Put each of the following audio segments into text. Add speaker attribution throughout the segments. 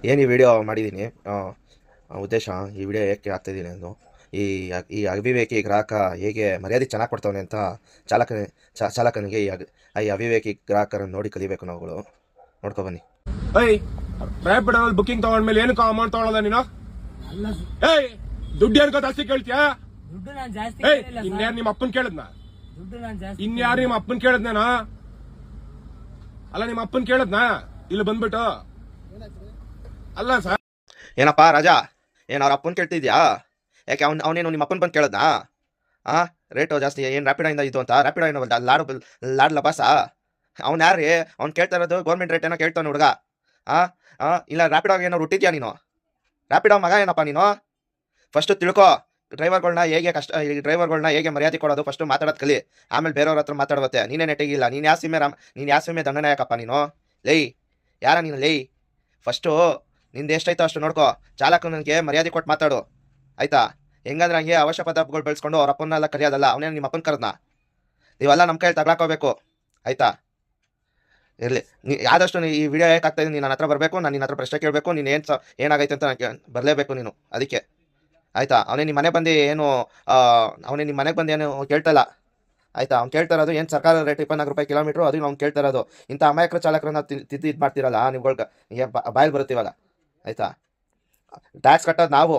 Speaker 1: ಏನು ಈ ವಿಡಿಯೋ ಮಾಡಿದ್ದೀನಿ ಉದ್ದೇಶ ಈ ವಿಡಿಯೋ ಏಕೆ ಆಗ್ತಾಯಿದ್ದೀನಿ ಅಂದು ಈ ಈ ಅವಿವೇಕಿ ಗ್ರಾಹಕ ಹೇಗೆ ಮರ್ಯಾದೆ ಚೆನ್ನಾಗಿ ಕೊಡ್ತಾವನೆ ಅಂತ ಚಾಲಕ ಚಾಲಕನಿಗೆ ಈ ಅವಿವೇಕಿ ಗ್ರಾಹಕರನ್ನು ನೋಡಿ ಕಲಿಬೇಕು ನಾವುಗಳು. ನೋಡ್ಕೊ ಬನ್ನಿ.
Speaker 2: ರ್ಯಾಪಿಡ್ ಬುಕಿಂಗ್ ತಗೊಂಡ್ಮೇಲೆ ಏನಕ್ಕೆ ಅಮೌಂಟ್ ತಗೊಳ್ಳೋದ ನೀನು? ಏಯ್ ದುಡ್ಡು ಏನಕ್ಕೆ ಜಾಸ್ತಿ ಕೇಳ್ತೀಯಾ? ಇನ್ಯಾರು ನಿಮ್ಮ ಅಪ್ಪನ್ ಕೇಳದ್ನ? ಇನ್ಯಾರು ನಿಮ್ಮ ಅಪ್ಪನ್ ಕೇಳದ್ನೇನಾ? ಅಲ್ಲ ನಿಮ್ಮ ಅಪ್ಪನ್ ಕೇಳದ್ನಾ ಇಲ್ಲಿ ಬಂದ್ಬಿಟ್ಟು? ಅಲ್ಲ ಸರ್,
Speaker 1: ಏನಪ್ಪ ರಾಜಾ, ಏನು ಅವ್ರ ಅಪ್ಪನ ಕೇಳ್ತಿದ್ಯಾ? ಯಾಕೆ ಅವನೇನು ನಿಮ್ಮ ಅಪ್ಪನ ಬಂದು ಕೇಳದ್ನಾ? ರೇಟು ಜಾಸ್ತಿ ಏನು ರ್ಯಾಪಿಡೋಯಿಂದ ಇದು ಅಂತ? ರ್ಯಾಪಿಡೋ ಏನೋ ಲಾಡ್ ಲಬಾಸ? ಅವ್ನು ಯಾರು ರೀ? ಅವ್ನು ಕೇಳ್ತಾ ಇರೋದು ಗೌರ್ಮೆಂಟ್ ರೇಟ್ ಏನೋ ಕೇಳ್ತಾನೆ ಹುಡುಗ. ಇಲ್ಲ ರ್ಯಾಪಿಡೋಗೆ ಏನೋ ಹುಟ್ಟಿದ್ಯಾ ನೀನು? ರ್ಯಾಪಿಡೋ ಮಗ ಏನಪ್ಪ ನೀನು? ಫಸ್ಟು ತಿಳ್ಕೊ ಡ್ರೈವರ್ಗಳನ್ನ ಹೇಗೆ ಮರ್ಯಾದೆ ಕೊಡೋದು ಫಸ್ಟು ಮಾತಾಡೋದು ಕಲಿ. ಆಮೇಲೆ ಬೇರೆಯವ್ರ ಹತ್ರ ಮಾತಾಡುತ್ತೆ. ನೀನೇ ನೆಟ್ಟಿಗಿಲ್ಲ. ನೀನು ಯಾವ ಸಿಮ್ಮೆ ದಂಡನಾಯಕಪ್ಪ ನೀನು? ಲೇಯ್, ಯಾರ ನೀನು ಲೇಯ್? ಫಸ್ಟು ನಿಂದು ಎಷ್ಟೈತೋ ಅಷ್ಟು ನೋಡ್ಕೊ. ಚಾಲಕನಿಗೆ ಮರ್ಯಾದೆ ಕೊಟ್ಟು ಮಾತಾಡು, ಆಯ್ತಾ? ಹೆಂಗಂದ್ರೆ ಹಂಗೆ ಅವಶ್ಯ ಪದಾರ್ಥಗಳು ಬೆಳೆಸ್ಕೊಂಡು ಅವ್ರ ಅಪ್ಪನ್ನೆಲ್ಲ ಕರೆಯೋದಲ್ಲ. ಅವನೇ ನಿಮ್ಮ ಅಪ್ಪನ ಕರೆದ್ನ? ನೀವೆಲ್ಲ ನಮ್ಮ ಕೈಯಲ್ಲಿ ತಗೊಳಕೋಬೇಕು, ಆಯ್ತಾ? ಇರಲಿ, ಆದಷ್ಟು ಈ ವಿಡಿಯೋ ಯಾಕೆ ಆಗ್ತಾ ಇದೆ, ನೀನು ನನ್ನ ಹತ್ರ ಬರಬೇಕು, ನಾನು ನಿನ್ನ ಹತ್ರ ಪ್ರಶ್ನೆ ಕೇಳಬೇಕು. ನೀನು ಏನಾಗೈತೆ ಅಂತ ಬರಲೇಬೇಕು ನೀನು, ಅದಕ್ಕೆ ಆಯ್ತಾ? ಅವನೇ ನಿಮ್ಮ ಮನೆ ಬಂದು ಏನು ಕೇಳ್ತಾ ಇಲ್ಲ, ಆಯ್ತಾ? ಅವ್ನು ಕೇಳ್ತಾ ಇರೋದು ಏನು ಸರ್ಕಾರ ರೇಟ್ 24 ರೂಪಾಯಿ ಕಿಲೋಮೀಟ್ರು, ಅದು ಅವ್ನು ಕೇಳ್ತಾ ಇರೋದು. ಇಂಥ ಅಮಾಯಕರ ಚಾಲಕರನ್ನ ತಿದ್ದು ಇದು ಮಾಡ್ತಿರಲ್ಲ ನಿಮ್ಗಳ್ಗೆ, ಬಾಯಲ್ಲಿ ಬರುತ್ತೀವಲ್ಲ, ಆಯ್ತಾ? ಟ್ಯಾಕ್ಸ್ ಕಟ್ಟೋದು ನಾವು,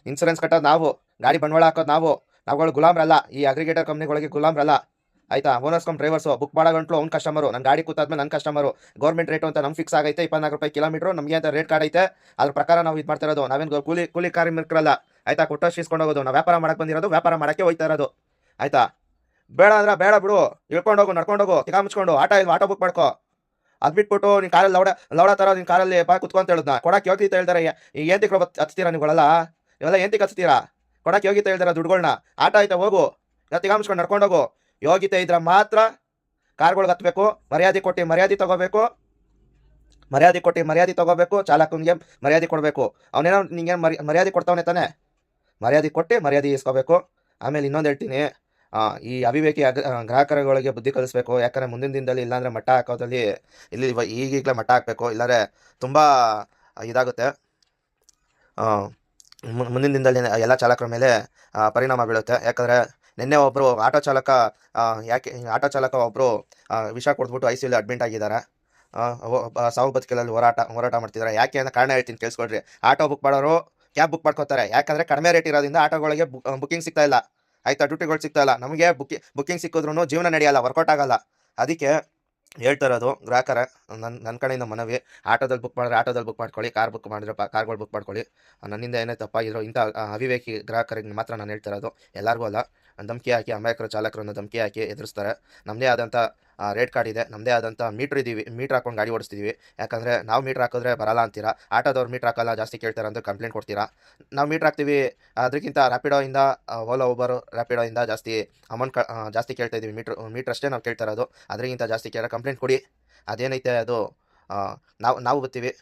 Speaker 1: ಇನ್ಸೂರೆನ್ಸ್ ಕಟ್ಟೋದು ನಾವು, ಗಾಡಿ ಬಂಡವಾಳ ಹಾಕೋದು ನಾವುಗಳು ಗುಲಾಮ್ರಲ್ಲ. ಈ ಅಗ್ರಿಗೇಟರ್ ಕಂಪ್ನಿಗಳಿಗೆ ಗುಲಾಮ್ರಲ್ಲ, ಆಯ್ತಾ? Owners come drivers. ಬುಕ್ ಮಾಡೋಗಂಟ್ಲು ಅವ್ನು ಕಸ್ಟಮರು, ನನ್ನ ಗಾಡಿ ಕೂತಾದ್ಮೇಲೆ ನನ್ನ ಕಸ್ಟಮರು. ಗೌರ್ಮೆಂಟ್ ರೇಟು ಅಂತ ನಮ್ಗೆ ಫಿಕ್ಸ್ ಆಗೈತೆ 24 ರೂಪಾಯಿ ಕಿಲೋಮೀಟ್ರು. ನಮಗೆ ಅಂತ ರೇಟ್ ಕಾರ್ಡ್ ಐತೆ, ಅದ್ರ ಪ್ರಕಾರ ನಾವು ಇದು ಮಾಡ್ತಾ ಇರೋದು. ನಾವೇನು ಕೂಲಿ ಕಾರ್ಮಿಕರಲ್ಲ, ಆಯ್ತಾ? ಕೊಟ್ಟು ಇಸ್ಕೊಂಡು ಹೋಗೋದು. ನಾವು ವ್ಯಾಪಾರ ಮಾಡಕ್ಕೆ ಬಂದಿರೋದು, ವ್ಯಾಪಾರ ಮಾಡೋಕ್ಕೆ ಹೋಗ್ತಾ ಇರೋದು, ಆಯ್ತಾ? ಬೇಡ ಅಂದ್ರೆ ಬೇಡ ಬಿಡು, ಇಳ್ಕೊಂಡೋಗು, ನಡ್ಕೊಂಡೋಗು, ತಿಗಾ ಮುಚ್ಕೊಂಡು. ಆಟೋ ಬುಕ್ ಮಾಡ್ಕೋ. ಅದು ಬಿಟ್ಬಿಟ್ಟು ನೀನು ಕಾರಲ್ಲಿ ಲೌಡ ಥರ ನಿನ್ನ ಕಾರಲ್ಲಿ ಕುತ್ಕೊಂತ ಹೇಳಿದ್ನ ಕೊಡಕ್ಕೆ ಯೋಗ್ಯತೆ ಹೇಳ್ತಾರೆ. ಏನು ತಿಕ್ಳು ಹಚ್ತೀರಾ ನೀವುಗಳೆಲ್ಲ? ಇವೆಲ್ಲ ಏನು ತಿಕ್ಕ ಹಚ್ತೀರಾ? ಕೊಡಕ್ಕೆ ಯೋಗ್ಯತೆ ಹೇಳ್ತಾರೆ ದುಡ್ಡುಗಳ್ನ. ಆಟ ಆಯ್ತಾ ಹೋಗು, ತಿಗಾ ಮುಚ್ಕೊಂಡು ನಡ್ಕೊಂಡೋಗು. ಯೋಗ್ಯತೆ ಇದ್ರೆ ಮಾತ್ರ ಕಾರ್ಗಳ್ಗೆ ಹತ್ಬೇಕು. ಮರ್ಯಾದೆ ಕೊಟ್ಟು ಮರ್ಯಾದೆ ತಗೋಬೇಕು. ಚಾಲಕನಿಗೆ ಮರ್ಯಾದೆ ಕೊಡಬೇಕು. ಅವನೇನೋ ನಿಂಗೆ ಮರ್ಯಾದೆ ಕೊಡ್ತಾವನೆ ತಾನೆ? ಮರ್ಯಾದೆ ಕೊಟ್ಟು ಮರ್ಯಾದೆ ಇಸ್ಕೋಬೇಕು. ಆಮೇಲೆ ಇನ್ನೊಂದು ಹೇಳ್ತೀನಿ, ಈ ಅವಿವೇಕಿ ಗ್ರಾಹಕರುಗಳಿಗೆ ಬುದ್ಧಿ ಕಲಿಸ್ಬೇಕು. ಯಾಕಂದರೆ ಮುಂದಿನ ದಿನದಲ್ಲಿ ಇಲ್ಲಾಂದರೆ ಮಟ್ಟ ಹಾಕೋದಲ್ಲಿ ಈಗೀಗಲೇ ಮಟ್ಟ ಹಾಕಬೇಕು, ಇಲ್ಲಾಂದರೆ ತುಂಬ ಇದಾಗುತ್ತೆ. ಮುಂದಿನ ದಿನದಲ್ಲಿ ಎಲ್ಲ ಚಾಲಕರ ಮೇಲೆ ಪರಿಣಾಮ ಬೀಳುತ್ತೆ. ಯಾಕಂದರೆ ನಿನ್ನೆ ಒಬ್ಬರು ಆಟೋ ಚಾಲಕ ಒಬ್ಬರು ವಿಷ ಕೊಡ್ಬಿಟ್ಟು ICU ಅಡ್ಮಿಂಟ್ ಆಗಿದ್ದಾರೆ. ಸಾವು ಬದುಕಲಲ್ಲಿ ಹೋರಾಟ ಮಾಡ್ತಿದ್ದಾರೆ. ಯಾಕೆ ಅಂತ ಕಾರಣ ಹೇಳ್ತೀನಿ, ಕೇಳಿಸ್ಕೊಳ್ರಿ. ಆಟೋ ಬುಕ್ ಮಾಡೋರು ಕ್ಯಾಬ್ ಬುಕ್ ಮಾಡ್ಕೋತಾರೆ. ಯಾಕಂದರೆ ಕಡಿಮೆ ರೇಟ್ ಇರೋದ್ರಿಂದ ಆಟೋಗಳಿಗೆ ಬುಕ್ಕಿಂಗ್ ಸಿಗ್ತಾ ಇಲ್ಲ, ಆಯ್ತಾ? ಡ್ಯೂಟಿಗಳು ಸಿಗ್ತಾ ಇಲ್ಲ. ನಮಗೆ ಬುಕ್ಕಿಂಗ್ ಸಿಕ್ಕಿದ್ರೂ ಜೀವನ ನಡೆಯಲ್ಲ, ವರ್ಕೌಟ್ ಆಗಲ್ಲ. ಅದಕ್ಕೆ ಹೇಳ್ತಾ ಇರೋದು ಗ್ರಾಹಕರ, ನನ್ನ ಕಡೆಯಿಂದ ಮನವಿ. ಆಟೋದಲ್ಲಿ ಬುಕ್ ಮಾಡಿದ್ರೆ ಆಟೋದಲ್ಲಿ ಬುಕ್ ಮಾಡ್ಕೊಳ್ಳಿ, ಕಾರ್ ಬುಕ್ ಮಾಡಿದ್ರೆ ಕಾರ್ಗಳು ಬುಕ್ ಮಾಡ್ಕೊಳ್ಳಿ. ನನ್ನಿಂದ ಏನೇ ತಪ್ಪ ಇರೋ ಇಂಥ ಅವಿವೇಕಿ ಗ್ರಾಹಕರಿಗೆ ಮಾತ್ರ ನಾನು ಹೇಳ್ತಾ ಇರೋದು, ಎಲ್ಲರಿಗೂ ಅಲ್ಲ. ಧಮಕಿ ಹಾಕಿ ಅಮಾಯಕರ ಚಾಲಕರನ್ನು ಧಮಕಿ ಹಾಕಿ ಎದುರಿಸ್ತಾರೆ. ನಮ್ಮದೇ ಆದಂಥ ರೇಟ್ ಕಾರ್ಡ್ ಇದೆ, ನಮ್ಮದೇ ಆದಂಥ ಮೀಟ್ರ್ ಹಾಕೊಂಡು ಗಾಡಿ ಓಡಿಸ್ತಿದ್ದೀವಿ. ಯಾಕಂದರೆ ನಾವು ಮೀಟ್ರ್ ಹಾಕಿದ್ರೆ ಬರಲ್ಲ ಅಂತೀರಾ, ಆಟೋದವ್ರು ಮೀಟ್ರ್ ಹಾಕಲ್ಲ ಜಾಸ್ತಿ ಕೇಳ್ತಾರೆ ಅಂತ ಕಂಪ್ಲೇಂಟ್ ಕೊಡ್ತೀರಾ. ನಾವು ಮೀಟ್ರ್ ಹಾಕ್ತೀವಿ, ಅದಕ್ಕಿಂತ ರ್ಯಾಪಿಡೋಯಿಂದ ಓಲಾ ಊಬರು ರ್ಯಾಪಿಡೋಯಿಂದ ಜಾಸ್ತಿ ಅಮೌಂಟ್ ಜಾಸ್ತಿ ಕೇಳ್ತಾ ಇದ್ದೀವಿ. ಮೀಟ್ರ್ ಅಷ್ಟೇ ನಾವು ಕೇಳ್ತಾ ಇರೋದು, ಅದಕ್ಕಿಂತ ಜಾಸ್ತಿ ಕೇಳೋ ಕಂಪ್ಲೇಂಟ್ ಕೊಡಿ. ಅದೇನೈತೆ ಅದು ನಾವು ಬರ್ತೀವಿ.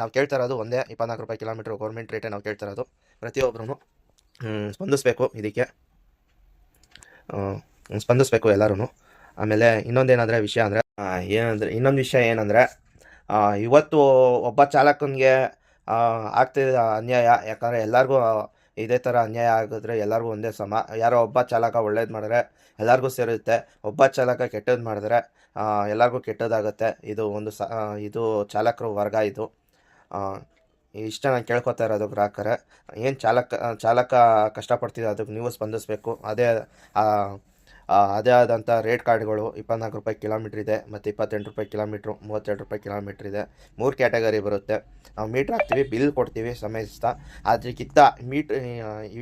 Speaker 1: ನಾವು ಕೇಳ್ತಾ ಇರೋದು ಒಂದೇ 24 ರೂಪಾಯಿ ಕಿಲೋಮೀಟ್ರ್ ಗೌರ್ಮೆಂಟ್ ರೇಟೇ ನಾವು ಕೇಳ್ತಾ ಇರೋದು. ಪ್ರತಿಯೊಬ್ಬರೂ ಸ್ಪಂದಿಸಬೇಕು, ಇದಕ್ಕೆ ಸ್ಪಂದಿಸಬೇಕು ಎಲ್ಲರೂ. ಆಮೇಲೆ ಇನ್ನೊಂದು ವಿಷಯ ಏನಂದರೆ ಇವತ್ತು ಒಬ್ಬ ಚಾಲಕನಿಗೆ ಆಗ್ತಿದ್ದ ಅನ್ಯಾಯ. ಯಾಕಂದರೆ ಎಲ್ಲರಿಗೂ ಇದೇ ಥರ ಅನ್ಯಾಯ ಆಗಿದ್ರೆ ಎಲ್ಲರಿಗೂ ಒಂದೇ ಸಮ. ಯಾರೋ ಒಬ್ಬ ಚಾಲಕ ಒಳ್ಳೇದು ಮಾಡಿದ್ರೆ ಎಲ್ಲರಿಗೂ ಸೇರುತ್ತೆ, ಒಬ್ಬ ಚಾಲಕ ಕೆಟ್ಟದ್ದು ಮಾಡಿದ್ರೆ ಎಲ್ಲರಿಗೂ ಕೆಟ್ಟದಾಗುತ್ತೆ. ಇದು ಚಾಲಕರು ವರ್ಗ. ಇದು ಇಷ್ಟ ನಾನು ಕೇಳ್ಕೊತಾ ಇರೋದು ಗ್ರಾಹಕರೇ. ಏನು ಚಾಲಕ ಕಷ್ಟಪಡ್ತಿದ್ದೆ ಅದಕ್ಕೆ ನೀವು ಸ್ಪಂದಿಸಬೇಕು. ಅದೇ ಆದಂಥ ರೇಟ್ ಕಾರ್ಡ್ಗಳು 24 ರೂಪಾಯಿ ಕಿಲೋಮೀಟ್ರ್ ಇದೆ, ಮತ್ತು 28 ರೂಪಾಯಿ ಕಿಲೋಮೀಟ್ರು, 32 ರೂಪಾಯಿ ಕಿಲೋಮೀಟ್ರ್ ಇದೆ. 3 ಕ್ಯಾಟಗರಿ ಬರುತ್ತೆ. ನಾವು ಮೀಟ್ರ್ ಹಾಕ್ತೀವಿ, ಬಿಲ್ ಕೊಡ್ತೀವಿ ಸಮಯಸ್ಥ. ಅದಕ್ಕಿಂತ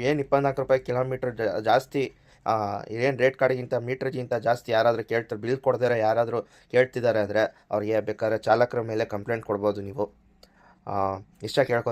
Speaker 1: ಏನು 24 ರೂಪಾಯಿ ಕಿಲೋಮೀಟ್ರ್ ಜಾಸ್ತಿ ಏನು ರೇಟ್ ಕಾರ್ಡ್ಗಿಂತ ಮೀಟ್ರಿಗಿಂತ ಜಾಸ್ತಿ ಯಾರಾದರೂ ಕೇಳ್ತಾರೆ, ಬಿಲ್ ಕೊಡ್ದಿರ ಯಾರಾದರೂ ಕೇಳ್ತಿದ್ದಾರೆ ಅಂದರೆ ಅವ್ರಿಗೆ ಬೇಕಾದ್ರೆ ಚಾಲಕರ ಮೇಲೆ ಕಂಪ್ಲೇಂಟ್ ಕೊಡ್ಬೋದು ನೀವು. ಇಷ್ಟ ಕೇಳ್ಕೊತ